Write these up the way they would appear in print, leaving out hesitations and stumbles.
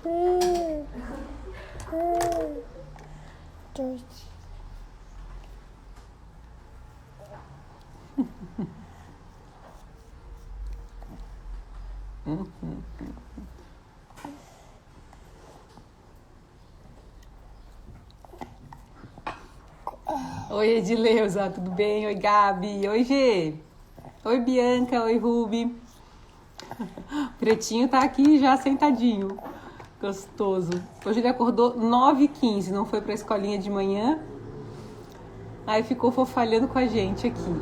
Oi, Edileuza, tudo bem? Oi, Gabi. Oi, Gê. Oi, Bianca. Oi, Rubi. O Pretinho tá aqui já sentadinho. Gostoso. Hoje ele acordou 9h15, não foi pra escolinha de manhã. Aí ficou fofalhando com a gente aqui.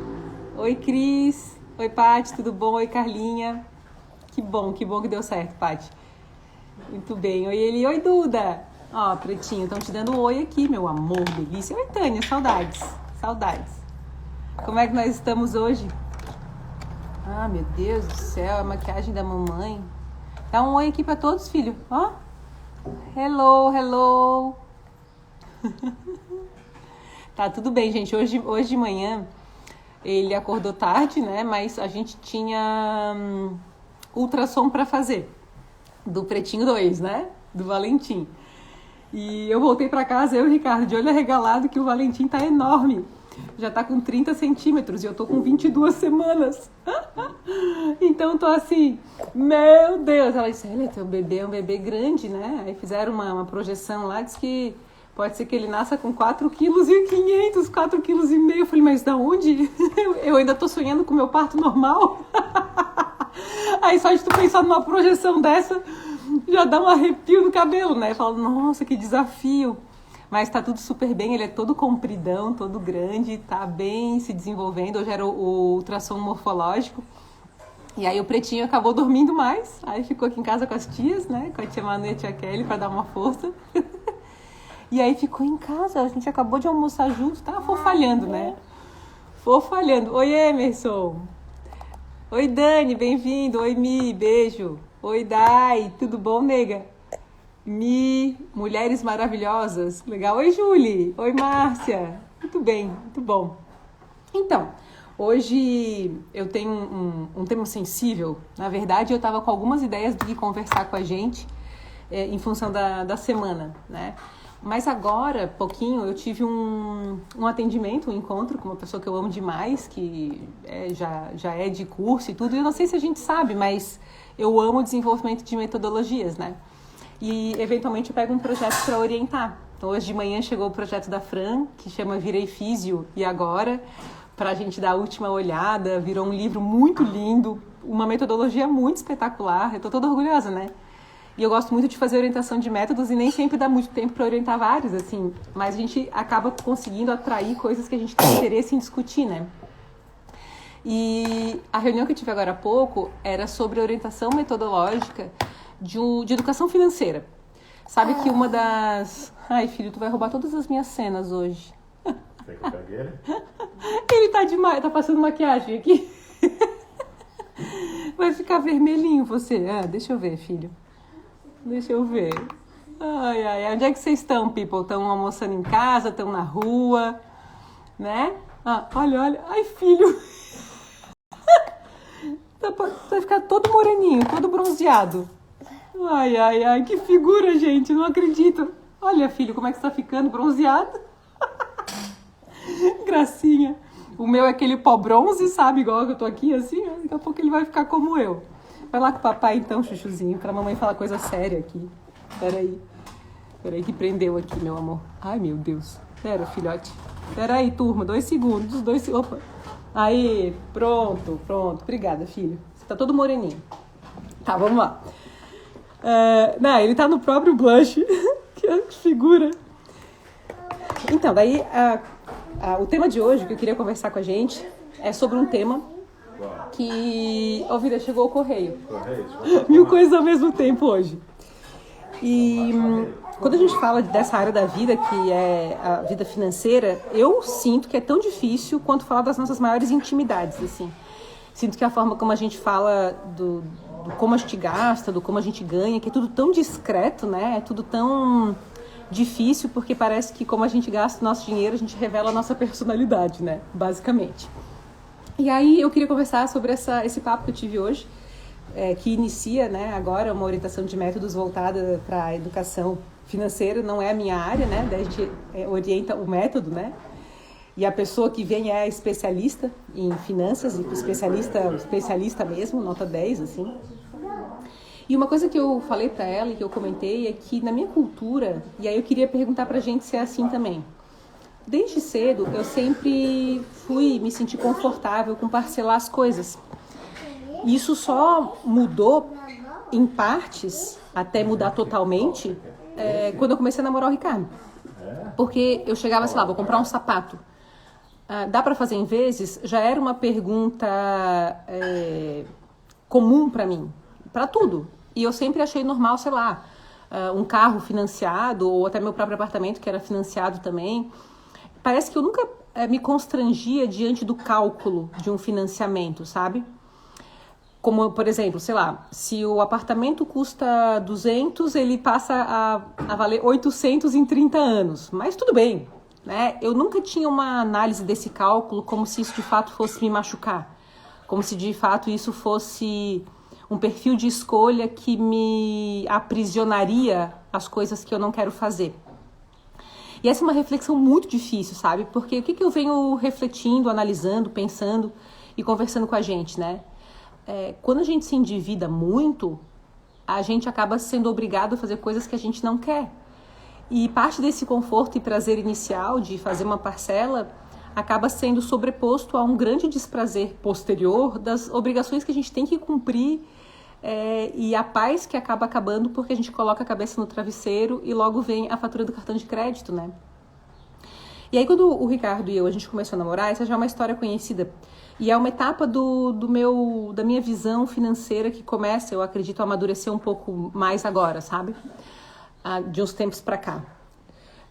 Oi, Cris. Oi, Paty, tudo bom? Oi, Carlinha. Que bom que deu certo, Paty. Muito bem. Oi, Eli. Oi, Duda. Ó, Pretinho, estão te dando um oi aqui, meu amor, delícia. Oi, Tânia, saudades. Saudades. Como é que nós estamos hoje? Ah, meu Deus do céu, a maquiagem da mamãe. Dá um oi aqui pra todos, filho. Ó. Hello, hello. Tá, tudo bem, gente. Hoje de manhã ele acordou tarde, né? Mas a gente tinha ultrassom pra fazer. Do Pretinho 2, né? Do Valentim. E eu voltei pra casa, eu e o Ricardo, de olho arregalado, que o Valentim tá enorme. Já tá com 30 centímetros e eu tô com 22 semanas. Então tô assim, meu Deus. Ela disse, ele é um bebê grande, né? Aí fizeram uma projeção lá, diz que pode ser que ele nasça com 4,5 kg, 4,5 kg. Eu falei, mas da onde? Eu ainda tô sonhando com o meu parto normal. Aí só de tu pensar numa projeção dessa, já dá um arrepio no cabelo, né? Fala, nossa, que desafio. Mas tá tudo super bem, ele é todo compridão, todo grande, tá bem se desenvolvendo. Hoje era o ultrassom morfológico. E aí o Pretinho acabou dormindo mais, aí ficou aqui em casa com as tias, né? Com a tia Manu e a tia Kelly pra dar uma força. E aí ficou em casa, a gente acabou de almoçar junto, tá fofalhando, né? Fofalhando. Oi, Emerson. Oi, Dani, bem-vindo. Oi, Mi, beijo. Oi, Dai, tudo bom, nega? Mi, mulheres maravilhosas. Legal. Oi, Julie. Oi, Márcia. Muito bem, muito bom. Então, hoje eu tenho um tema sensível. Na verdade, eu estava com algumas ideias do que conversar com a gente em função da semana, né? Mas agora, pouquinho, eu tive um atendimento, um encontro com uma pessoa que eu amo demais, que já é de curso e tudo. E eu não sei se a gente sabe, mas eu amo o desenvolvimento de metodologias, né? E, eventualmente, eu pego um projeto para orientar. Então, hoje de manhã chegou o projeto da Fran, que chama Virei Físio e Agora, para a gente dar a última olhada. Virou um livro muito lindo, uma metodologia muito espetacular. Eu estou toda orgulhosa, né? E eu gosto muito de fazer orientação de métodos e nem sempre dá muito tempo para orientar vários, assim. Mas a gente acaba conseguindo atrair coisas que a gente tem interesse em discutir, né? E a reunião que eu tive agora há pouco era sobre orientação metodológica de educação financeira. Sabe que uma das... Ai, filho, tu vai roubar todas as minhas cenas hoje. Tem que cagueira? Ele tá demais, tá passando maquiagem aqui. Vai ficar vermelhinho você. Ah, deixa eu ver, filho. Deixa eu ver. Ai, ai, onde é que vocês estão, people? Estão almoçando em casa? Estão na rua? Né? Ah, olha, olha. Ai, filho. Vai ficar todo moreninho, todo bronzeado. Ai, ai, ai, que figura, gente. Não acredito. Olha, filho, como é que você tá ficando bronzeado. Gracinha. O meu é aquele pó bronze, sabe? Igual que eu tô aqui, assim. Daqui a pouco ele vai ficar como eu. Vai lá com o papai então, chuchuzinho, pra mamãe falar coisa séria aqui. Peraí que prendeu aqui, meu amor. Ai, meu Deus. Pera, filhote. Peraí, turma, 2 segundos. Opa. Aí, pronto. Obrigada, filho. Você tá todo moreninho. Tá, vamos lá. Não, ele tá no próprio blush. Que figura. Então, daí, o tema de hoje que eu queria conversar com a gente é sobre um tema que... Ó, vida, chegou o correio. 1000 coisas ao mesmo tempo hoje. E quando a gente fala dessa área da vida, que é a vida financeira, eu sinto que é tão difícil quanto falar das nossas maiores intimidades, assim. Sinto que a forma como a gente fala do como a gente gasta, do como a gente ganha, que é tudo tão discreto, né? É tudo tão difícil, porque parece que como a gente gasta o nosso dinheiro, a gente revela a nossa personalidade, né? Basicamente. E aí eu queria conversar sobre esse papo que eu tive hoje, que inicia, né, agora uma orientação de métodos voltada para a educação financeira, não é a minha área, né, daí a gente orienta o método, né, e a pessoa que vem é especialista em finanças, e especialista mesmo, nota 10, assim. E uma coisa que eu falei para ela e que eu comentei é que na minha cultura, e aí eu queria perguntar pra gente se é assim também, desde cedo eu sempre me senti confortável com parcelar as coisas. Isso só mudou em partes, até mudar totalmente, quando eu comecei a namorar o Ricardo. Porque eu chegava, sei lá, vou comprar um sapato. Dá para fazer em vezes? Já era uma pergunta comum para mim, para tudo. E eu sempre achei normal, sei lá, um carro financiado, ou até meu próprio apartamento que era financiado também. Parece que eu nunca me constrangia diante do cálculo de um financiamento, sabe? Como, por exemplo, sei lá, se o apartamento custa 200, ele passa a valer 800 em 30 anos. Mas tudo bem, né? Eu nunca tinha uma análise desse cálculo como se isso de fato fosse me machucar. Como se de fato isso fosse um perfil de escolha que me aprisionaria às coisas que eu não quero fazer. E essa é uma reflexão muito difícil, sabe? Porque o que eu venho refletindo, analisando, pensando e conversando com a gente, né? Quando a gente se endivida muito, a gente acaba sendo obrigado a fazer coisas que a gente não quer. E parte desse conforto e prazer inicial de fazer uma parcela acaba sendo sobreposto a um grande desprazer posterior das obrigações que a gente tem que cumprir e a paz que acaba acabando porque a gente coloca a cabeça no travesseiro e logo vem a fatura do cartão de crédito, né? E aí quando o Ricardo e a gente começou a namorar, essa já é uma história conhecida. E é uma etapa da minha visão financeira que começa, eu acredito, a amadurecer um pouco mais agora, sabe? De uns tempos pra cá.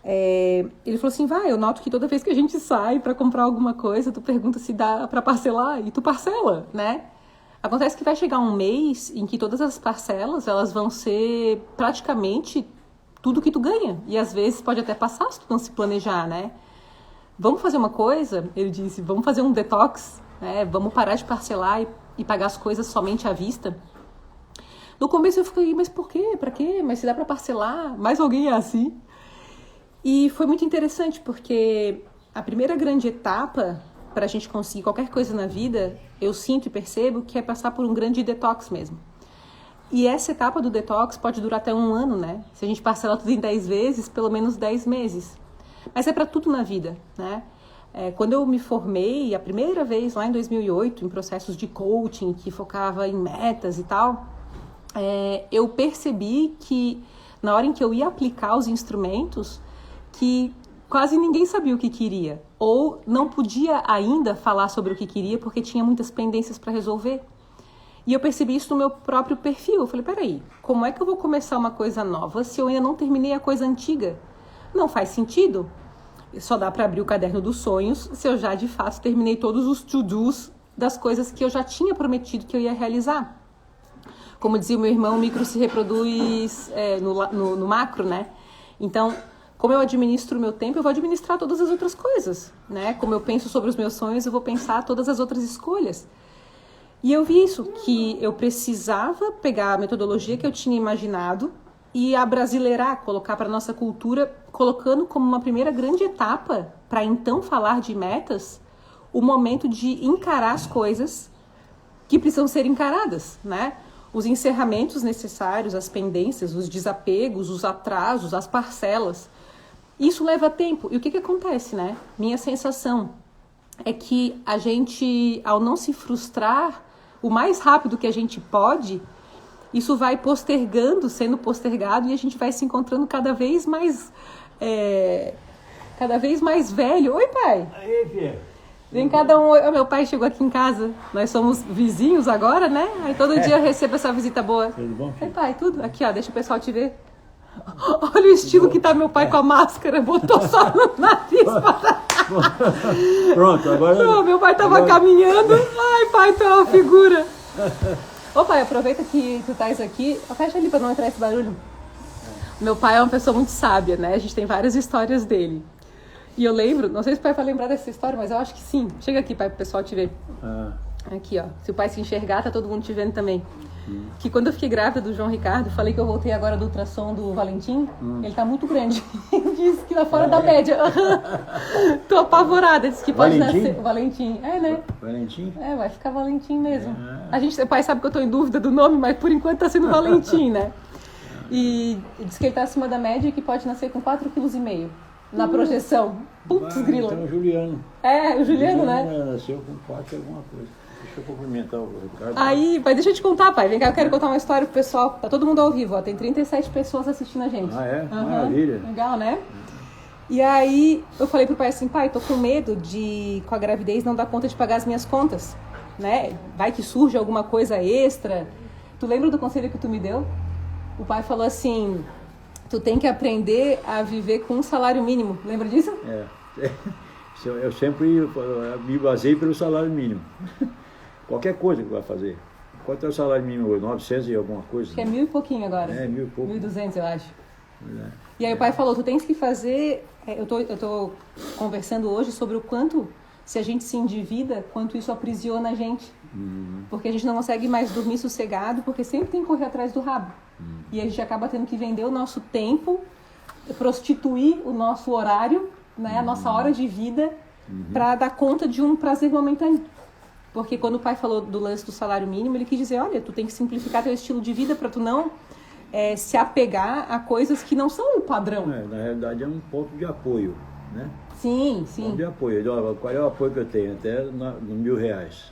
Ele falou assim, eu noto que toda vez que a gente sai pra comprar alguma coisa, tu pergunta se dá pra parcelar e tu parcela, né? Acontece que vai chegar um mês em que todas as parcelas, elas vão ser praticamente tudo que tu ganha. E às vezes pode até passar se tu não se planejar, né? Vamos fazer uma coisa, ele disse, vamos fazer um detox, né? Vamos parar de parcelar e pagar as coisas somente à vista. No começo eu fiquei, mas por quê? Pra quê? Mas se dá pra parcelar? Mais alguém é assim? E foi muito interessante, porque a primeira grande etapa para a gente conseguir qualquer coisa na vida, eu sinto e percebo que é passar por um grande detox mesmo. E essa etapa do detox pode durar até 1 ano, né? Se a gente parcela tudo em 10 vezes, pelo menos 10 meses. Mas é para tudo na vida, né? Quando eu me formei, a primeira vez lá em 2008, em processos de coaching, que focava em metas e tal, eu percebi que na hora em que eu ia aplicar os instrumentos, que quase ninguém sabia o que queria. Ou não podia ainda falar sobre o que queria porque tinha muitas pendências para resolver. E eu percebi isso no meu próprio perfil. Eu falei, peraí, como é que eu vou começar uma coisa nova se eu ainda não terminei a coisa antiga? Não faz sentido. Só dá para abrir o caderno dos sonhos se eu já, de fato, terminei todos os to-dos das coisas que eu já tinha prometido que eu ia realizar. Como dizia o meu irmão, o micro se reproduz no macro, né? Então, como eu administro o meu tempo, eu vou administrar todas as outras coisas, né? Como eu penso sobre os meus sonhos, eu vou pensar todas as outras escolhas. E eu vi isso, que eu precisava pegar a metodologia que eu tinha imaginado e abrasileirar, colocar para a nossa cultura, colocando como uma primeira grande etapa, para então falar de metas, o momento de encarar as coisas que precisam ser encaradas, né? Os encerramentos necessários, as pendências, os desapegos, os atrasos, as parcelas. Isso leva tempo. E o que acontece, né? Minha sensação é que a gente, ao não se frustrar o mais rápido que a gente pode, isso vai sendo postergado e a gente vai se encontrando cada vez mais velho. Oi, pai! Aí, filha. Vem cada um. Meu pai chegou aqui em casa. Nós somos vizinhos agora, né? Aí todo dia eu recebo essa visita boa. Tudo bom, filho? Oi, pai, tudo? Aqui, ó, deixa o pessoal te ver. Olha o estilo que tá meu pai com a máscara. Botou só no nariz. Pronto, agora... Não, meu pai tava caminhando. Ai, pai, tu é uma figura. Ô, pai, aproveita que tu estás aqui. Fecha ali pra não entrar esse barulho. Meu pai é uma pessoa muito sábia, né? A gente tem várias histórias dele. E eu lembro, não sei se o pai vai lembrar dessa história, mas eu acho que sim. Chega aqui, pai, pro pessoal te ver. Aqui, ó. Se o pai se enxergar, tá todo mundo te vendo também. que quando eu fiquei grávida do João Ricardo, falei que eu voltei agora do ultrassom do Valentim, ele tá muito grande. Disse que tá fora da média. Tô apavorada, disse que pode nascer. Valentim, né? Valentim? Vai ficar Valentim mesmo. O pai sabe que eu tô em dúvida do nome, mas por enquanto tá sendo Valentim, né? E diz que ele tá acima da média e que pode nascer com 4,5 kg na projeção. Putz, grila. Então o Juliano. O Juliano, né? Nasceu com 4 alguma coisa. Deixa eu cumprimentar o Ricardo. Aí, pai, deixa eu te contar, pai. Vem cá, eu quero contar uma história pro pessoal. Tá todo mundo ao vivo, ó. Tem 37 pessoas assistindo a gente. Maravilha. Legal, né? E aí, eu falei pro pai assim, pai, tô com medo de, com a gravidez, não dar conta de pagar as minhas contas, né? Vai que surge alguma coisa extra. Tu lembra do conselho que tu me deu? O pai falou assim, tu tem que aprender a viver com um salário mínimo. Lembra disso? Eu sempre me basei pelo salário mínimo. Qualquer coisa que vai fazer. Quanto é o salário mínimo hoje? 900 e alguma coisa? Que é 1.000 e pouquinho agora. 1.000 e pouco. 1.200, eu acho. E aí o pai falou, tu tens que fazer... Eu tô conversando hoje sobre o quanto, se a gente se endivida, quanto isso aprisiona a gente. Porque a gente não consegue mais dormir sossegado, porque sempre tem que correr atrás do rabo. E a gente acaba tendo que vender o nosso tempo, prostituir o nosso horário, né, a nossa hora de vida, para dar conta de um prazer momentâneo. Porque quando o pai falou do lance do salário mínimo, ele quis dizer, olha, tu tem que simplificar teu estilo de vida para tu não se apegar a coisas que não são o padrão. Na realidade é um ponto de apoio, né? Sim. Ponto de apoio. Qual é o apoio que eu tenho? Até no R$1.000,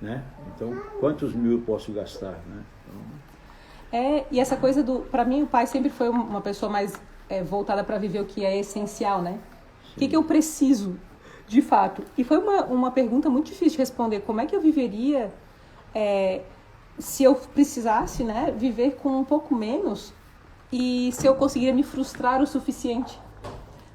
né? Então, quantos mil eu posso gastar, né? E essa coisa para mim, o pai sempre foi uma pessoa mais voltada para viver o que é essencial, né? O que eu preciso, de fato? E foi uma pergunta muito difícil de responder. Como é que eu viveria se eu precisasse, né, viver com um pouco menos e se eu conseguiria me frustrar o suficiente?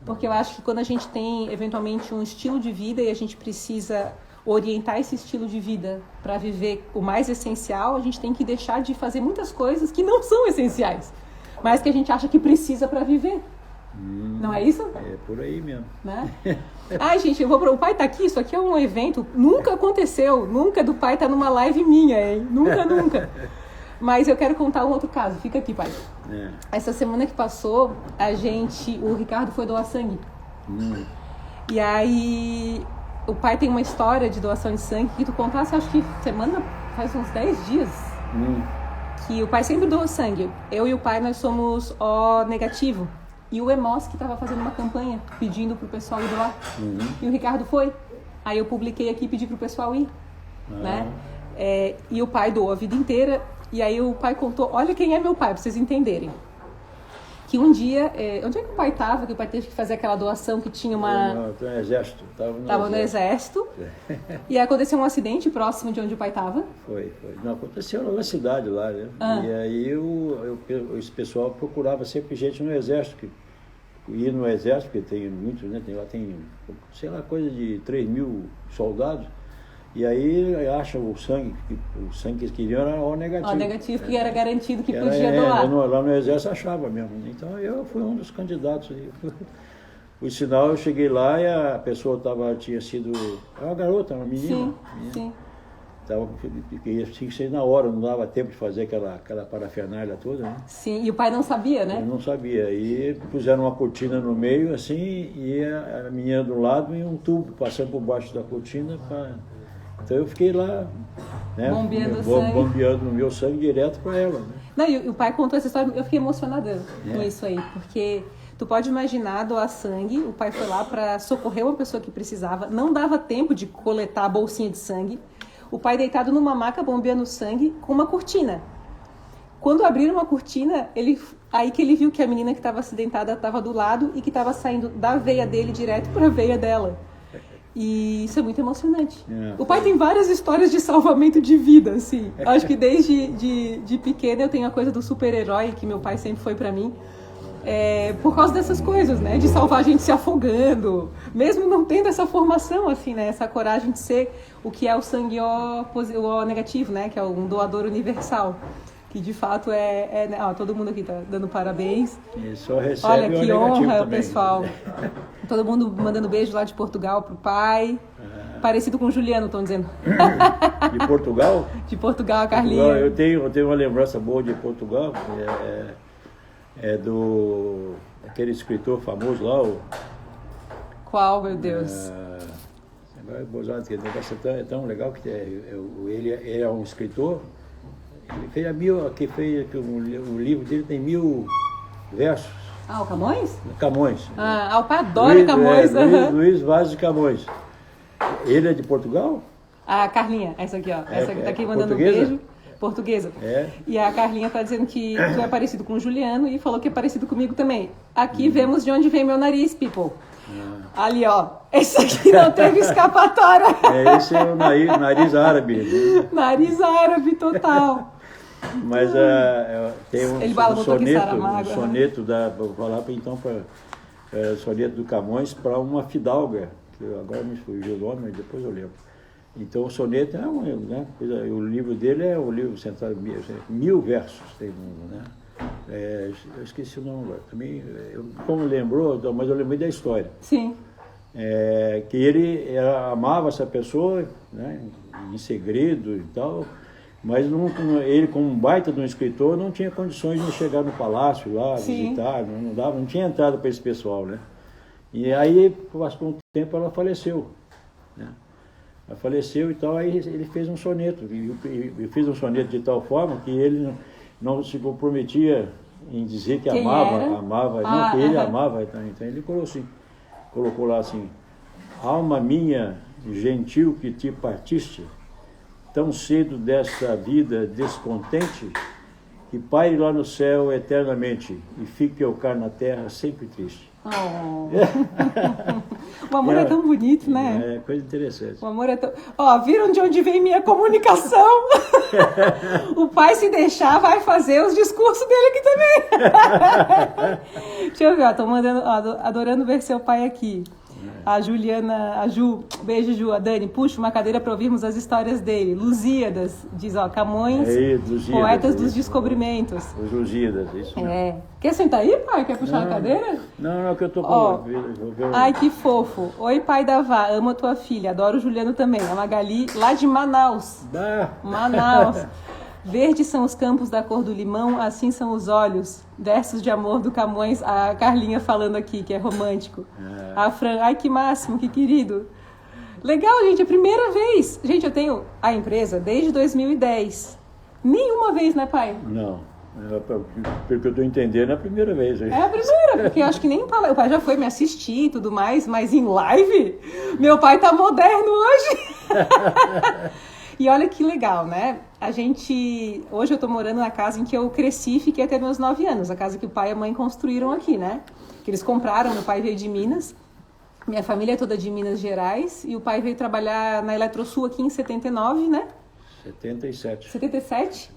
Porque eu acho que quando a gente tem, eventualmente, um estilo de vida e a gente precisa orientar esse estilo de vida para viver o mais essencial, a gente tem que deixar de fazer muitas coisas que não são essenciais, mas que a gente acha que precisa para viver. Não é isso? É por aí mesmo. Né? Ai, gente, o pai tá aqui, isso aqui é um evento, nunca aconteceu, nunca do pai tá numa live minha, hein? Nunca. Mas eu quero contar um outro caso, fica aqui, pai. Essa semana que passou, o Ricardo foi doar sangue. E aí, o pai tem uma história de doação de sangue que tu contasse, acho que faz uns 10 dias, que o pai sempre doa sangue. Eu e o pai, nós somos O negativo. E o EMOS que estava fazendo uma campanha pedindo pro pessoal ir doar. E o Ricardo foi. Aí eu publiquei aqui e pedi pro pessoal ir. Né? E o pai doou a vida inteira. E aí o pai contou, olha quem é meu pai, pra vocês entenderem. Que um dia, onde é que o pai estava? Que o pai teve que fazer aquela doação que tinha uma... No exército. Estava no exército. E aí aconteceu um acidente próximo de onde o pai estava. Foi. Não, aconteceu na cidade lá, né? E aí esse pessoal procurava sempre gente no exército, que ia no exército, porque tem muitos, né? Lá tem, sei lá, coisa de 3.000 soldados. E aí acham o sangue que eles queriam era O negativo. O negativo, que era garantido que podia doar. Lá no exército achava mesmo. Então eu fui um dos candidatos. Por sinal, eu cheguei lá e a pessoa tinha sido... uma garota, uma menina. Sim. Tinha que ser na hora, não dava tempo de fazer aquela parafernália toda, né? Sim, e o pai não sabia, né? Eu não sabia. E puseram uma cortina no meio, assim, e a menina do lado e um tubo passando por baixo da cortina para... Então eu fiquei lá, né, bombeando o meu sangue direto para ela. Né? Não, e o pai contou essa história, eu fiquei emocionada com isso aí, porque tu pode imaginar doar sangue, o pai foi lá para socorrer uma pessoa que precisava, não dava tempo de coletar a bolsinha de sangue, o pai deitado numa maca bombeando sangue com uma cortina. Quando abriram uma cortina, aí que ele viu que a menina que estava acidentada estava do lado e que estava saindo da veia dele direto para a veia dela. E isso é muito emocionante. O pai tem várias histórias de salvamento de vida, assim. Acho que desde de pequena eu tenho a coisa do super-herói, que meu pai sempre foi pra mim. Por causa dessas coisas, né? De salvar a gente se afogando. Mesmo não tendo essa formação, assim, né? Essa coragem de ser o que é o sangue O negativo, né? Que é um doador universal. Que de fato todo mundo aqui tá dando parabéns. E só recebe. Olha que honra, também. pessoal. Todo mundo mandando beijo lá de Portugal pro pai. Parecido com o Juliano, estão dizendo. De Portugal? De Portugal, a Carlinha. Portugal, eu tenho uma lembrança boa de Portugal, é do aquele escritor famoso lá, Qual, meu Deus? Agora, o negócio é tão legal que ele é um escritor, ele fez o livro dele tem 1000 versos. O Camões? Camões. O pai adora Camões. Luís Vaz de Camões. Ele é de Portugal? A Carlinha, essa aqui, ó. Essa que tá aqui mandando portuguesa? um beijo. Portuguesa. E a Carlinha tá dizendo que tu é parecido com o Juliano e falou que é parecido comigo também. Aqui vemos de onde vem meu nariz, people. Ali, ó. Esse aqui não teve escapatória. Esse é o nariz árabe. Né? Nariz árabe total. Mas tem soneto, vou falar então para soneto do Camões para uma fidalga, que agora me fugiu o nome, mas depois eu lembro. Então o soneto o livro dele é o livro central, 1000 versos tem né? Eu esqueci o nome agora. Também, como lembrou, mas eu lembrei da história. Sim. Que ele amava essa pessoa, né, em segredo e tal. Mas ele, como um baita de um escritor, não tinha condições de chegar no palácio lá, visitar, não tinha entrada para esse pessoal, né? E aí, passou um tempo, ela faleceu, né? Ela faleceu e tal, aí ele fez um soneto, e fez um soneto de tal forma que ele não se comprometia em dizer que amava, que ele amava, então ele colocou lá assim, alma minha, gentil que te partiste, tão cedo desta vida descontente, que paire lá no céu eternamente e fique eu cá na terra sempre triste. O amor é tão bonito, né? É coisa interessante. O amor é tão... viram de onde vem minha comunicação? O pai, se deixar, vai fazer os discursos dele aqui também. Deixa eu ver, tô adorando ver seu pai aqui. A Juliana, a Ju, beijo Ju, a Dani, puxa uma cadeira para ouvirmos as histórias dele. Lusíadas, diz, Camões, Lusíadas, poetas dos descobrimentos. Os Lusíadas, isso. Quer sentar aí, pai? Quer puxar a cadeira? Não, que eu tô com... Ai, que fofo. Oi, pai da Vá, amo a tua filha, adoro o Juliano também. A Magali, lá de Manaus. Manaus. Verdes são os campos da cor do limão, assim são os olhos. Versos de amor do Camões, a Carlinha falando aqui, que é romântico. A Fran, ai que máximo, que querido. Legal, gente, é a primeira vez. Gente, eu tenho a empresa desde 2010. Nenhuma vez, né, pai? Não. Pelo que eu estou entendendo, é a primeira vez. É a primeira, porque eu acho que nem o pai já foi me assistir e tudo mais, mas em live, meu pai tá moderno hoje. E olha que legal, né? Hoje eu tô morando na casa em que eu cresci e fiquei até meus 9 anos. A casa que o pai e a mãe construíram aqui, né? Que eles compraram, meu pai veio de Minas. Minha família é toda de Minas Gerais. E o pai veio trabalhar na Eletrosul aqui em 79, né? 77. 77?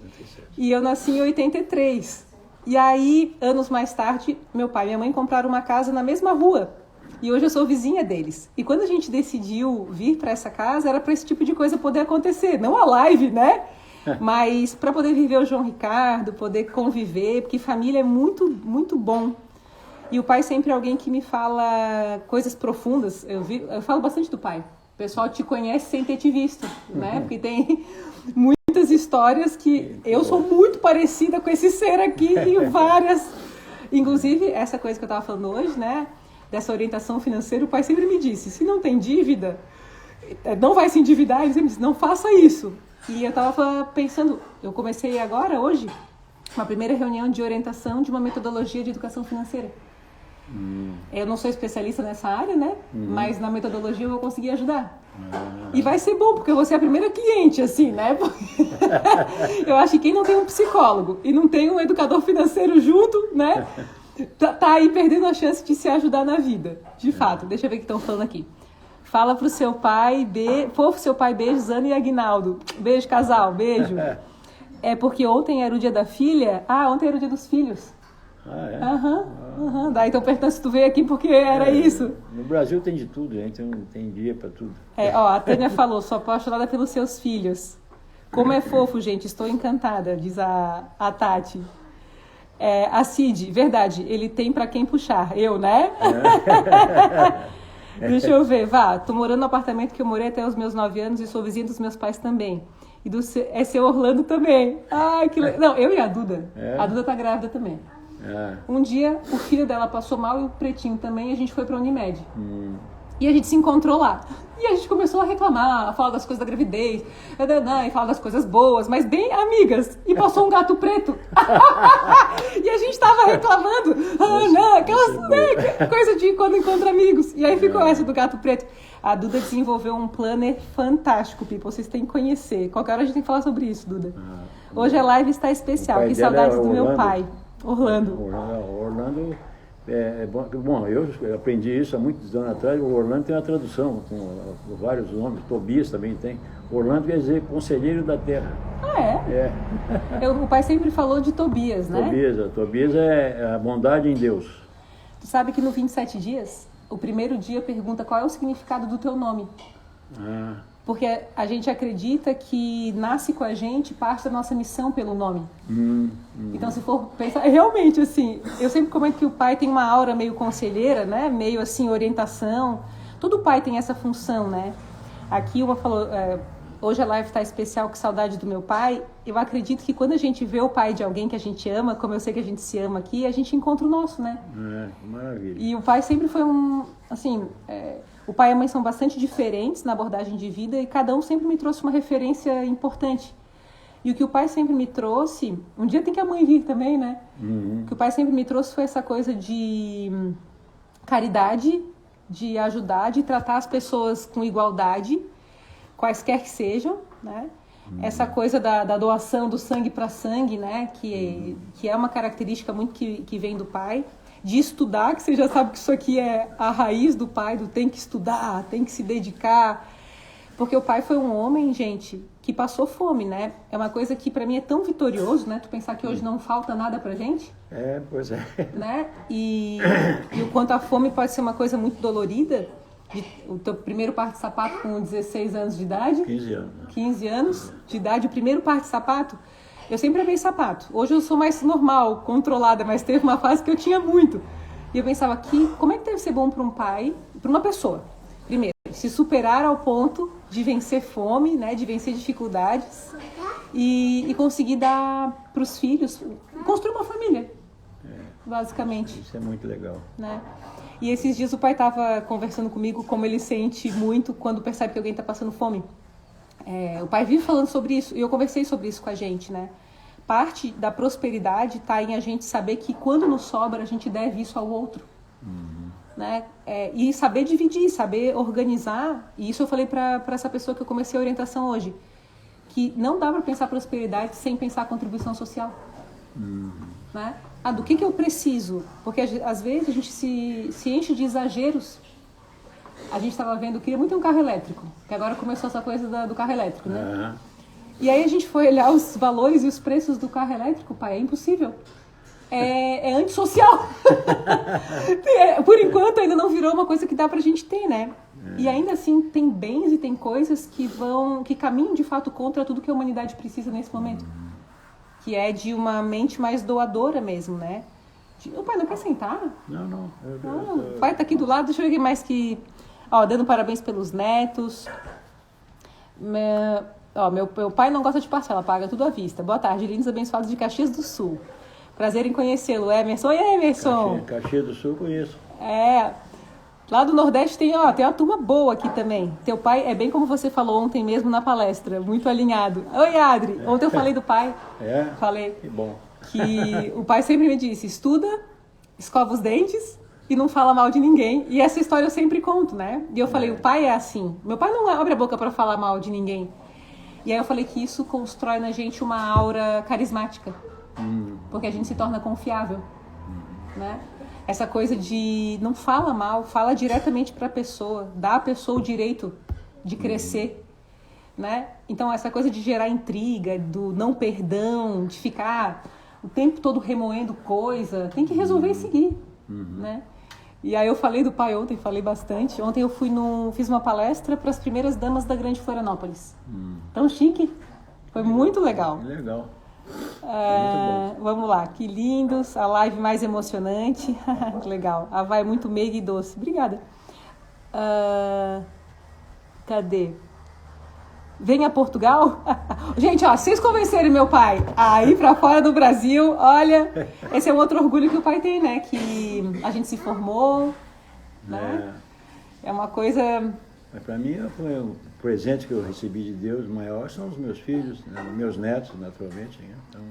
E eu nasci em 83. E aí, anos mais tarde, meu pai e minha mãe compraram uma casa na mesma rua. E hoje eu sou vizinha deles. E quando a gente decidiu vir para essa casa, era para esse tipo de coisa poder acontecer. Não a live, né? Mas para poder viver o João Ricardo, poder conviver, porque família é muito, muito bom. E o pai sempre é alguém que me fala coisas profundas. Eu falo bastante do pai. O pessoal te conhece sem ter te visto, né? Porque tem muitas histórias que eu sou muito parecida com esse ser aqui e várias. Inclusive, essa coisa que eu estava falando hoje, né? Dessa orientação financeira, o pai sempre me disse, se não tem dívida, não vai se endividar. Ele sempre disse, não faça isso. E eu estava pensando, eu comecei agora, hoje, uma primeira reunião de orientação de uma metodologia de educação financeira. Eu não sou especialista nessa área, né? Mas na metodologia eu vou conseguir ajudar. E vai ser bom, porque eu vou ser a primeira cliente, assim, né? Eu acho que quem não tem um psicólogo e não tem um educador financeiro junto, né? Tá aí perdendo a chance de se ajudar na vida. De fato, deixa eu ver o que estão falando aqui. Fala pro seu pai, fofo seu pai, beijo, Ana e Aguinaldo. Beijo, casal, beijo. É porque ontem era o dia da filha. Ontem era o dia dos filhos. Daí estão perguntando se tu veio aqui porque era isso. No Brasil tem de tudo, então tem dia para tudo. A Tânia falou, sou apaixonada pelos seus filhos. Como é fofo, gente, estou encantada, diz a Tati. A Cid, verdade, ele tem para quem puxar. Eu, né? Deixa eu ver, tô morando no apartamento que eu morei até os meus 9 anos e sou vizinha dos meus pais também. E é seu Orlando também. Ai, que legal. Não, eu e a Duda. A Duda tá grávida também. Um dia, o filho dela passou mal e o Pretinho também, e a gente foi pra Unimed. E a gente se encontrou lá. E a gente começou a reclamar, a falar das coisas da gravidez, e falar das coisas boas, mas bem amigas. E passou um gato preto. E a gente tava reclamando. Aquelas coisa de quando encontra amigos. E aí ficou essa do gato preto. A Duda desenvolveu um planner fantástico, people. Vocês têm que conhecer. Qualquer hora a gente tem que falar sobre isso, Duda. Hoje a live está especial. Que saudades do meu pai. Orlando. Orlando bom, eu aprendi isso há muitos anos atrás. O Orlando tem uma tradução com vários nomes. Tobias também tem. Orlando quer dizer conselheiro da terra. O pai sempre falou de Tobias, né? Tobias é a bondade em Deus. Tu sabe que no 27 dias, o primeiro dia pergunta qual é o significado do teu nome. Porque a gente acredita que nasce com a gente parte da nossa missão pelo nome. Então, se for pensar, realmente, assim, eu sempre comento que o pai tem uma aura meio conselheira, né? Meio, assim, orientação. Todo pai tem essa função, né? Aqui uma falou, hoje a live está especial, que saudade do meu pai. Eu acredito que quando a gente vê o pai de alguém que a gente ama, como eu sei que a gente se ama aqui, a gente encontra o nosso, né? Maravilha. E o pai sempre foi assim... O pai e a mãe são bastante diferentes na abordagem de vida e cada um sempre me trouxe uma referência importante. E o que o pai sempre me trouxe... Um dia tem que a mãe vir também, né? O que o pai sempre me trouxe foi essa coisa de caridade, de ajudar, de tratar as pessoas com igualdade, quaisquer que sejam, né? Essa coisa da doação do sangue para sangue, né? Que é uma característica muito que vem do pai. De estudar, que você já sabe que isso aqui é a raiz do pai, do tem que estudar, tem que se dedicar. Porque o pai foi um homem, gente, que passou fome, né? É uma coisa que pra mim é tão vitorioso, né? Tu pensar que hoje não falta nada pra gente. Pois é. Né? E o quanto a fome pode ser uma coisa muito dolorida. O teu primeiro par de sapato com 16 anos de idade. 15 anos. 15 anos de idade, o primeiro par de sapato. Eu sempre amei sapato. Hoje eu sou mais normal, controlada, mas teve uma fase que eu tinha muito. E eu pensava como é que deve ser bom para um pai, para uma pessoa? Primeiro, se superar ao ponto de vencer fome, né, de vencer dificuldades e conseguir dar para os filhos, construir uma família, basicamente. Isso é muito legal. Né? E esses dias o pai estava conversando comigo como ele sente muito quando percebe que alguém está passando fome. O pai vive falando sobre isso, e eu conversei sobre isso com a gente, né? Parte da prosperidade está em a gente saber que quando nos sobra, a gente deve isso ao outro. Né? E saber dividir, saber organizar. E isso eu falei para essa pessoa que eu comecei a orientação hoje. Que não dá para pensar prosperidade sem pensar contribuição social. Né? Do que eu preciso? Porque às vezes a gente se enche de exageros. A gente estava vendo, queria muito um carro elétrico, que agora começou essa coisa do carro elétrico, né? E aí a gente foi olhar os valores e os preços do carro elétrico, pai, é impossível. É antissocial. Por enquanto ainda não virou uma coisa que dá pra gente ter, né? E ainda assim tem bens e tem coisas que caminham de fato contra tudo que a humanidade precisa nesse momento. Que é de uma mente mais doadora mesmo, né? O pai não quer sentar? Não. O pai tá aqui do lado, deixa eu ver mais que... dando parabéns pelos netos. Meu pai não gosta de parcela, paga tudo à vista. Boa tarde, lindos abençoados de Caxias do Sul. Prazer em conhecê-lo, Emerson. Oi, Emerson. Caxias do Sul eu conheço. Lá do Nordeste tem uma turma boa aqui também. Teu pai é bem como você falou ontem mesmo na palestra, muito alinhado. Oi, Adri. Ontem eu falei do pai. Falei. Que bom. Que o pai sempre me disse, estuda, escova os dentes e não fala mal de ninguém. E essa história eu sempre conto, né? E eu falei, o pai é assim. Meu pai não abre a boca para falar mal de ninguém. E aí eu falei que isso constrói na gente uma aura carismática. Porque a gente se torna confiável. Né? Essa coisa de não fala mal, fala diretamente para a pessoa. Dá à pessoa o direito de crescer. Né? Então essa coisa de gerar intriga, do não perdão, de ficar o tempo todo remoendo coisa, tem que resolver e seguir. Né? E aí eu falei do pai ontem, falei bastante. Ontem eu fiz uma palestra para as primeiras damas da Grande Florianópolis. Tão chique. Foi muito legal. Legal. Vamos lá, que lindos. A live mais emocionante. Legal. A Vai é muito meiga e doce. Obrigada. Cadê? Venha a Portugal? Gente, ó, vocês convencerem meu pai a ir pra fora do Brasil, olha, esse é um outro orgulho que o pai tem, né? Que a gente se formou, né? É uma coisa... Mas para mim, foi o presente que eu recebi de Deus maior são os meus filhos, né? Meus netos, naturalmente. Né? Então,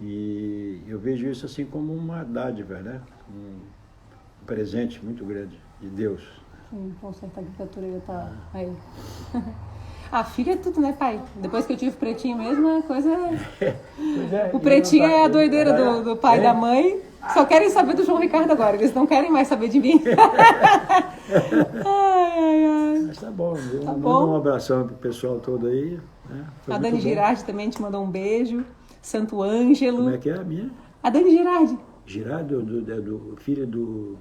e eu vejo isso assim como uma dádiva, né? Um presente muito grande de Deus. Sim, consertar aqui que a Tureia tá aí. Ah, filho é tudo, né, pai? Depois que eu tive pretinho mesmo, a coisa... O pretinho é a doideira do pai e da mãe. Só querem saber do João Ricardo agora. Eles não querem mais saber de mim. Ai. Mas tá bom. Tá Manda bom. um abração pro pessoal todo aí. Né? A Dani Girardi também te mandou um beijo. Santo Ângelo. Como é que é a minha? A Dani Girardi. Girardi, do filho do...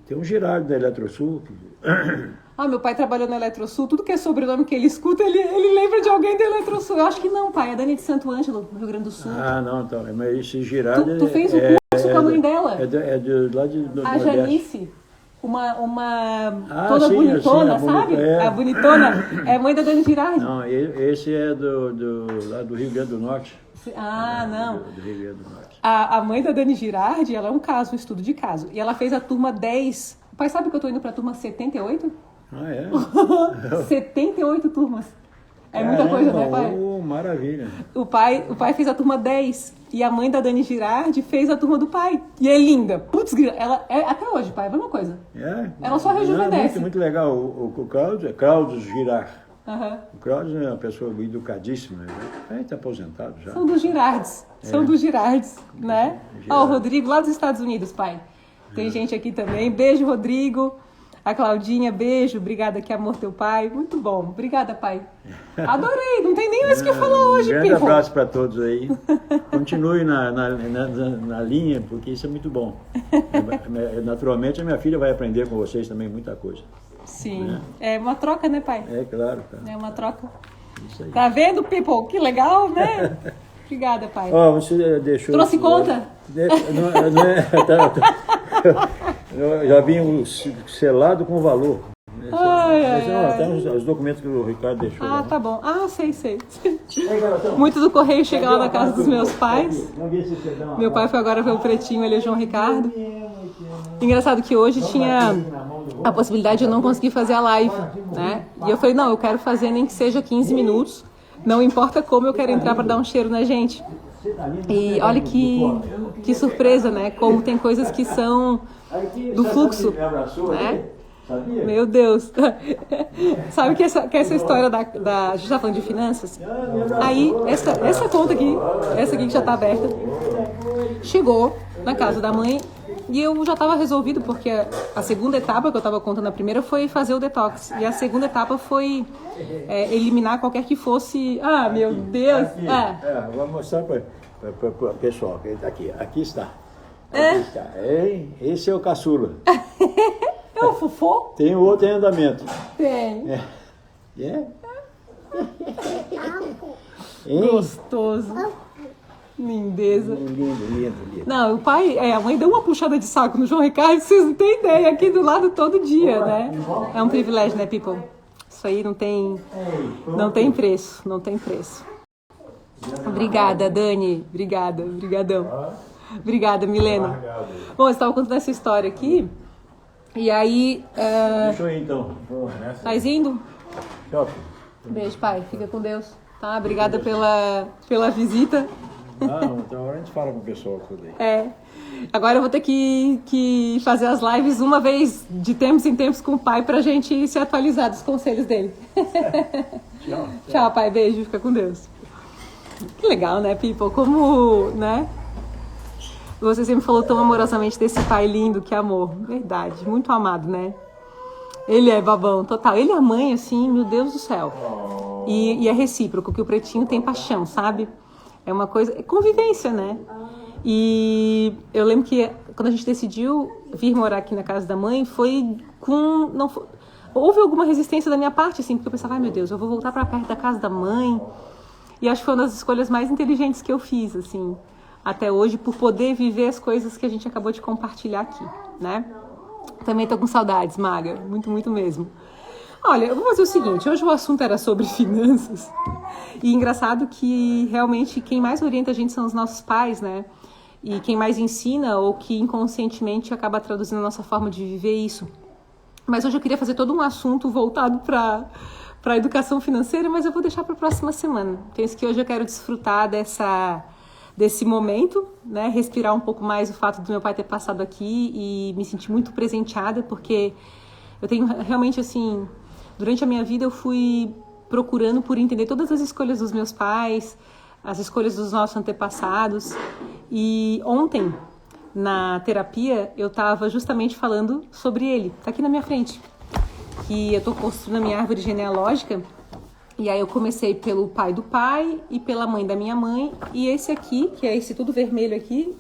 Tem um Girardi da Eletrosul. Ah, meu pai trabalhou na Eletrosul. Tudo que é sobrenome que ele escuta, ele lembra de alguém da Eletrosul. Eu acho que não, pai. A Dani é de Santo Ângelo, no Rio Grande do Sul. Ah, não, então. Mas esse Girardi... Tu fez o curso com a mãe dela. Lá do A Nordeste. Janice. Toda sim, bonitona, sim, sabe? A bonitona é mãe da Dani Girardi. Não, esse é lá do Rio Grande do Norte. Não. Do Rio Grande do Norte. A mãe da Dani Girardi, ela é um caso, um estudo de caso. E ela fez a turma 10. O pai sabe que eu tô indo pra turma 78? Ah, é? 78 turmas. É muita coisa, né, pai? Maravilha. O pai fez a turma 10 e a mãe da Dani Girardi fez a turma do pai. E é linda. Putz, ela é até hoje, pai, é a mesma coisa. Ela só rejuvenesce. Muito legal. O Cláudio é Cláudio Girard. Uhum. O Cláudio é uma pessoa educadíssima. Ele está aposentado já. São dos Girardes. São dos Girardes, né? Ó, o Rodrigo lá dos Estados Unidos, pai. Tem gente aqui também. Beijo, Rodrigo. A Claudinha, beijo. Obrigada, que amor teu pai. Muito bom. Obrigada, pai. Adorei. Não tem nem mais o que falar hoje, grande people. Abraço para todos aí. Continue na linha, porque isso é muito bom. Naturalmente, a minha filha vai aprender com vocês também muita coisa. Sim. Né? É uma troca, né, pai? É claro. Tá. É uma troca. Isso aí. Tá vendo, people? Que legal, né? Obrigada, pai. Ó, você deixou... Trouxe conta? Eu já vim selado com valor. Tem os documentos que o Ricardo deixou. Ah, tá bom. Ah, sei. Muito do correio chega lá na casa dos meus pais. Meu pai foi agora ver o pretinho, ele é o João Ricardo. Engraçado que hoje tinha a possibilidade de eu não conseguir fazer a live, né? E eu falei, não, eu quero fazer nem que seja 15 minutos. Não importa como, eu quero entrar para dar um cheiro na gente. E olha que surpresa, né? Como tem coisas que são do fluxo, né? Meu Deus. Sabe que essa história a gente tá falando de finanças? Aí, essa conta aqui, essa aqui que já tá aberta, chegou na casa da mãe e eu já estava resolvido, porque a segunda etapa que eu estava contando, a primeira foi fazer o detox. E a segunda etapa foi eliminar qualquer que fosse... Ah, meu Deus! Vou mostrar para o pessoal. Aqui está. Aqui está. Esse é o caçula. É o Fofô? Tem o outro em andamento. Tem. Gostoso. Lindeza. Lindo. Não, o pai, a mãe deu uma puxada de saco no João Ricardo, vocês não têm ideia, aqui do lado todo dia, né? É um privilégio, né, people? Isso aí não tem preço. Obrigada, Dani. Brigadão. Obrigada, Milena. Bom, eu estava contando essa história aqui, e aí... Deixa eu ir, então. Tá indo? Tchau. Beijo, pai. Fica com Deus. Tá? Obrigada pela visita. Então agora a gente fala com o pessoal tudo aí. Agora eu vou ter que fazer as lives uma vez de tempos em tempos com o pai pra gente se atualizar dos conselhos dele. Tchau, pai. Beijo. Fica com Deus. Que legal, né, people? Como, né? Você sempre falou tão amorosamente desse pai lindo, que amor. Verdade. Muito amado, né? Ele é babão, total. Ele e a mãe, assim, meu Deus do céu. E é recíproco, que o pretinho tem paixão, sabe? É uma coisa... É convivência, né? E eu lembro que quando a gente decidiu vir morar aqui na casa da mãe, foi com... houve alguma resistência da minha parte, assim, porque eu pensava, ai meu Deus, eu vou voltar para perto da casa da mãe. E acho que foi uma das escolhas mais inteligentes que eu fiz, assim, até hoje, por poder viver as coisas que a gente acabou de compartilhar aqui, né? Também tô com saudades, Maga. Muito, muito mesmo. Olha, eu vou fazer o seguinte. Hoje o assunto era sobre finanças. E engraçado que realmente quem mais orienta a gente são os nossos pais, né? E quem mais ensina ou que inconscientemente acaba traduzindo a nossa forma de viver isso. Mas hoje eu queria fazer todo um assunto voltado para a educação financeira, mas eu vou deixar para a próxima semana. Penso que hoje eu quero desfrutar desse momento, né? Respirar um pouco mais o fato do meu pai ter passado aqui e me sentir muito presenteada, porque eu tenho realmente, assim, durante a minha vida eu fui procurando por entender todas as escolhas dos meus pais, as escolhas dos nossos antepassados. E ontem, na terapia, eu estava justamente falando sobre ele. Está aqui na minha frente. Que eu estou construindo a minha árvore genealógica. E aí eu comecei pelo pai do pai e pela mãe da minha mãe. E esse aqui, que é esse tudo vermelho aqui,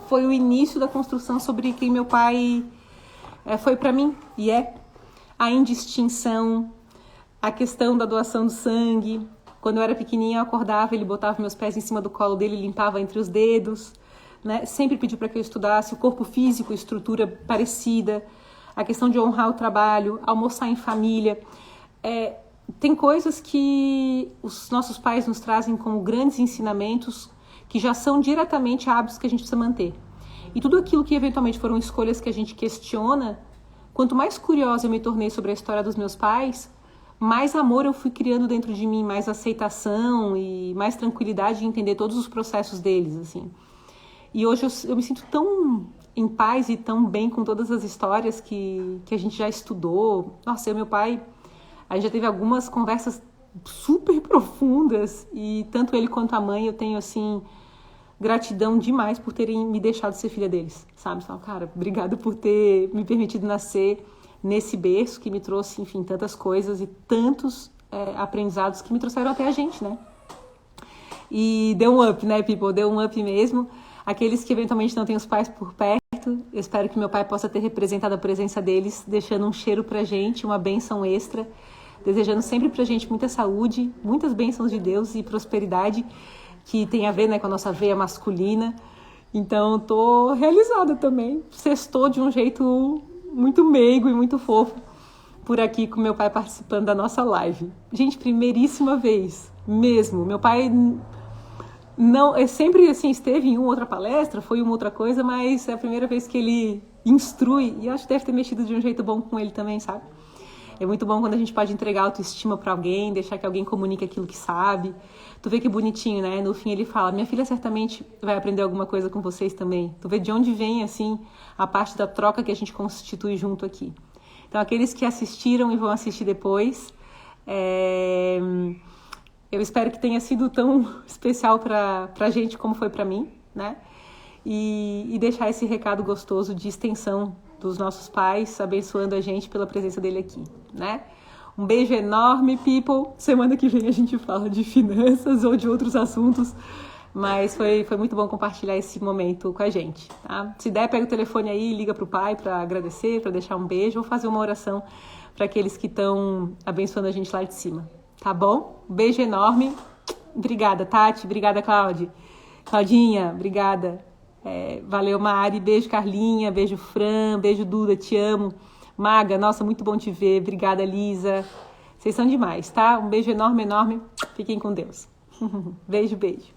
foi o início da construção sobre quem meu pai foi para mim. E é a indistinção, a questão da doação do sangue. Quando eu era pequenininha, eu acordava, ele botava meus pés em cima do colo dele, limpava entre os dedos, né? Sempre pediu para que eu estudasse o corpo físico, estrutura parecida, a questão de honrar o trabalho, almoçar em família. Tem coisas que os nossos pais nos trazem como grandes ensinamentos que já são diretamente hábitos que a gente precisa manter. E tudo aquilo que eventualmente foram escolhas que a gente questiona, quanto mais curiosa eu me tornei sobre a história dos meus pais, mais amor eu fui criando dentro de mim, mais aceitação e mais tranquilidade de entender todos os processos deles, assim. E hoje eu me sinto tão em paz e tão bem com todas as histórias que a gente já estudou. Nossa, eu e meu pai, a gente já teve algumas conversas super profundas e tanto ele quanto a mãe eu tenho, assim, gratidão demais por terem me deixado ser filha deles, sabe? Então, cara, obrigado por ter me permitido nascer nesse berço que me trouxe, enfim, tantas coisas e tantos aprendizados que me trouxeram até a gente, né? E deu um up, né, people? Deu um up mesmo. Aqueles que eventualmente não têm os pais por perto, eu espero que meu pai possa ter representado a presença deles, deixando um cheiro pra gente, uma bênção extra, desejando sempre pra gente muita saúde, muitas bênçãos de Deus e prosperidade, que tem a ver, né, com a nossa veia masculina. Então, tô realizada também. Sextou de um jeito muito meigo e muito fofo por aqui com meu pai participando da nossa live. Gente, primeiríssima vez, mesmo. Meu pai não, sempre assim, esteve em uma outra palestra, foi uma outra coisa, mas é a primeira vez que ele instrui, e acho que deve ter mexido de um jeito bom com ele também, sabe? É muito bom quando a gente pode entregar autoestima pra alguém, deixar que alguém comunique aquilo que sabe. Tu vê que bonitinho, né? No fim ele fala, minha filha certamente vai aprender alguma coisa com vocês também. Tu vê de onde vem, assim, a parte da troca que a gente constitui junto aqui. Então, aqueles que assistiram e vão assistir depois, eu espero que tenha sido tão especial pra gente como foi pra mim, né? E deixar esse recado gostoso de extensão dos nossos pais, abençoando a gente pela presença dele aqui, né? Um beijo enorme, people. Semana que vem a gente fala de finanças ou de outros assuntos, mas foi muito bom compartilhar esse momento com a gente, tá? Se der, pega o telefone aí, liga pro pai para agradecer, para deixar um beijo ou fazer uma oração para aqueles que estão abençoando a gente lá de cima, tá bom? Um beijo enorme. Obrigada, Tati. Obrigada, Claudinha, obrigada. Valeu, Mari. Beijo, Carlinha. Beijo, Fran. Beijo, Duda. Te amo. Maga, nossa, muito bom te ver. Obrigada, Lisa. Vocês são demais, tá? Um beijo enorme, enorme. Fiquem com Deus. Beijo, beijo.